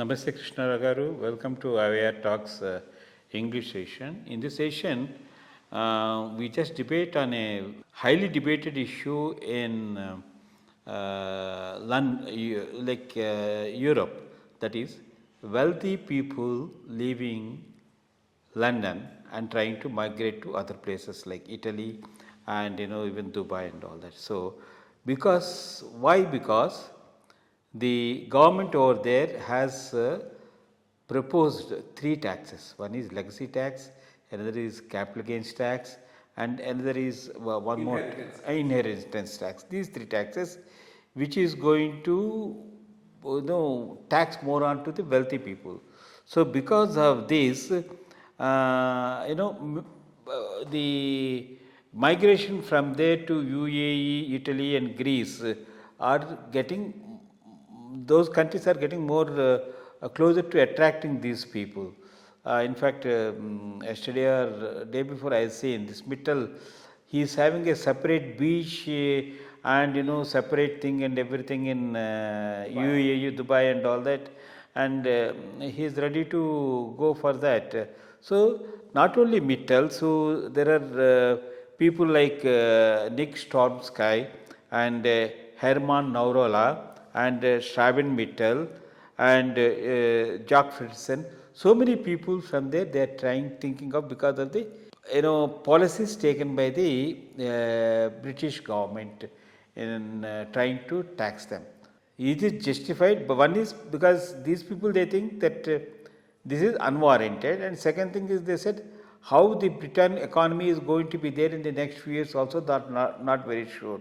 Namaste Krishna Rao garu. Welcome to IYRTalks English session. In this session, we just debate on a highly debated issue in Europe, that is, wealthy people leaving London and trying to migrate to other places like Italy and even Dubai and all that. So, because the government over there has proposed three taxes. One is legacy tax, another is capital gains tax, and another is one more inheritance tax. These three taxes, which is going to tax more onto the wealthy people. So because of this, the migration from there to UAE, Italy, and Greece those countries are getting more closer to attracting these people. In fact, yesterday or day before, I seen this Mittal, he is having a separate beach and separate thing and everything in UAE, Dubai and all that, and he is ready to go for that. So not only Mittal, so there are people like Nick Stormsky and Herman Naurola and Schraven Mittal and Jack Fredson. So many people from there, they are thinking of, because of the policies taken by the British government in trying to tax them. Is it justified? But one is because these people, they think that this is unwarranted, and second thing is, they said how the Britain economy is going to be there in the next few years also, that not very sure.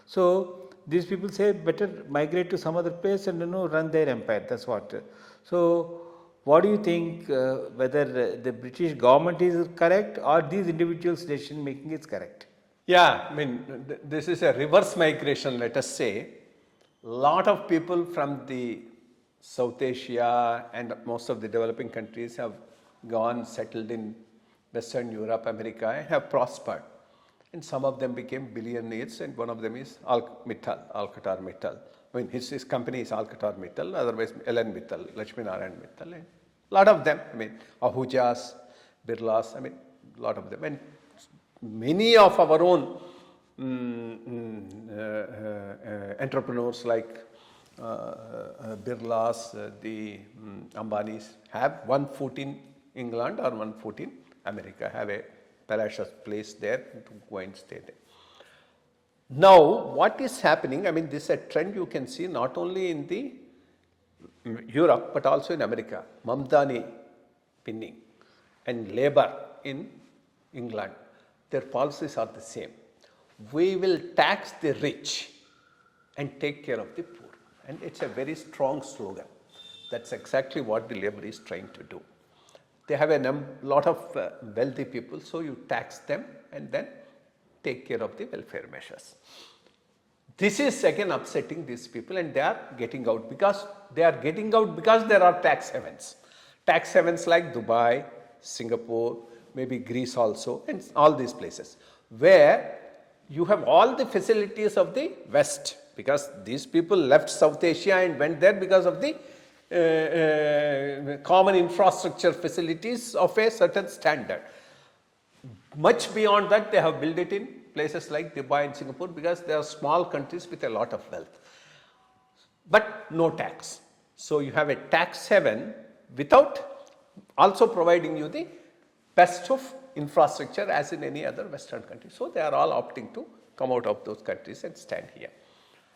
So these people say better migrate to some other place and run their empire. That's what. So what do you think, whether the British government is correct or these individuals' decision making is correct? Yeah, I mean, this is a reverse migration, let us say. Lot of people from the South Asia and most of the developing countries have gone, settled in Western Europe, America, and have prospered. And some of them became billionaires, and one of them is Alcatar Mittal. I mean, his company is Alcatar Mittal, otherwise Ellen Mittal, Lakshmi Narayan Mittal, and a lot of them, I mean, Ahujas, Birlas, I mean, a lot of them. And many of our own entrepreneurs like Birlas, the Ambanis, have one foot in England or one foot in America, have a palatial place there to go and stay there. Now, what is happening? I mean, this is a trend you can see not only in the Europe but also in America. Mamdani pinning and Labour in England, their policies are the same. We will tax the rich and take care of the poor, and it's a very strong slogan. That's exactly what the Labour is trying to do. They have a lot of wealthy people, so you tax them and then take care of the welfare measures. This is again upsetting these people, and they are getting out because there are tax havens. Tax havens like Dubai, Singapore, maybe Greece also, and all these places where you have all the facilities of the West, because these people left South Asia and went there because of the common infrastructure facilities of a certain standard. Much beyond that, they have built it in places like Dubai and Singapore because they are small countries with a lot of wealth, but no tax. So you have a tax haven without also providing you the best of infrastructure as in any other Western country. So they are all opting to come out of those countries and stand here,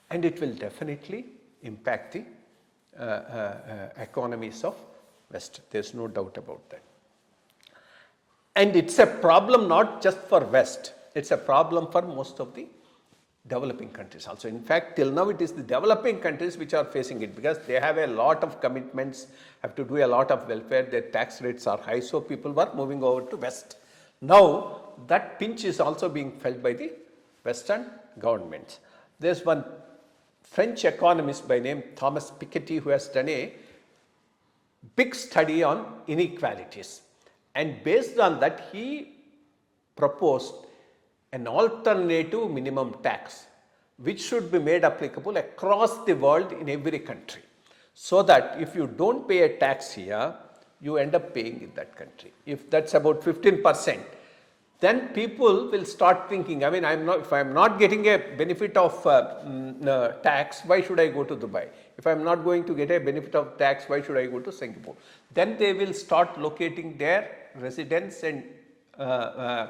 and it will definitely impact the economies of West. There's no doubt about that. And it's a problem not just for West, it's a problem for most of the developing countries also. In fact, till now it is the developing countries which are facing it because they have a lot of commitments, have to do a lot of welfare, their tax rates are high, so people were moving over to West. Now that pinch is also being felt by the Western governments. There's one French economist by name Thomas Piketty who has done a big study on inequalities, and based on that he proposed an alternative minimum tax which should be made applicable across the world in every country. so that if you don't pay a tax here, you end up paying in that country. If that's about 15%, then people will start thinking, I mean, if I'm not getting a benefit of tax, why should I go to Dubai? If I'm not going to get a benefit of tax, why should I go to Singapore? Then they will start locating their residence and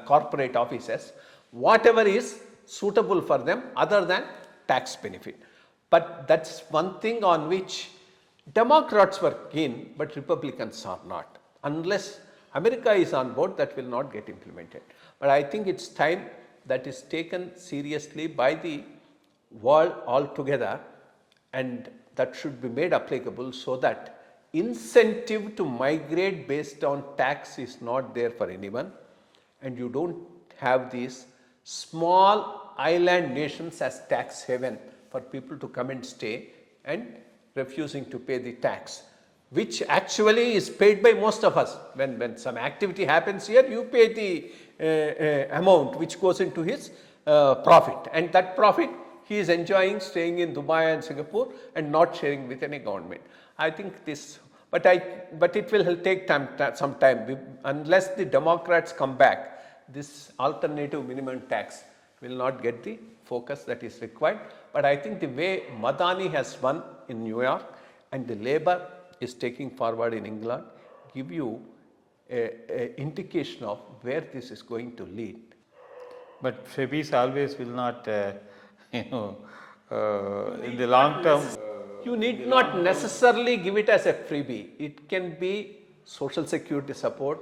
corporate offices, whatever is suitable for them other than tax benefit. But that's one thing on which Democrats were keen, but Republicans are not. Unless America is on board, that will not get implemented. But I think it's time that is taken seriously by the world altogether, and that should be made applicable so that incentive to migrate based on tax is not there for anyone, and you don't have these small island nations as tax haven for people to come and stay and refusing to pay the tax, which actually is paid by most of us. When some activity happens here, you pay the amount which goes into his profit, and that profit he is enjoying staying in Dubai and Singapore and not sharing with any government. I think this, but it will take some time. Unless the Democrats come back, this alternative minimum tax will not get the focus that is required. But I think the way Madani has won in New York and the Labour is taking forward in England give you a indication of where this is going to lead. But freebies always will not, in the long term. You need not necessarily give it as a freebie. It can be social security support,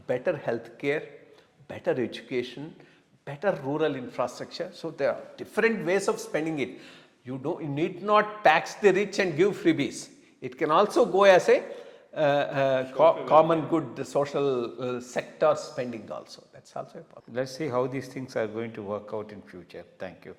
better health care, better education, better rural infrastructure. So there are different ways of spending it. You need not tax the rich and give freebies. It can also go as a common good, the social sector spending also. That's also a possibility. Let's see how these things are going to work out in future. Thank you.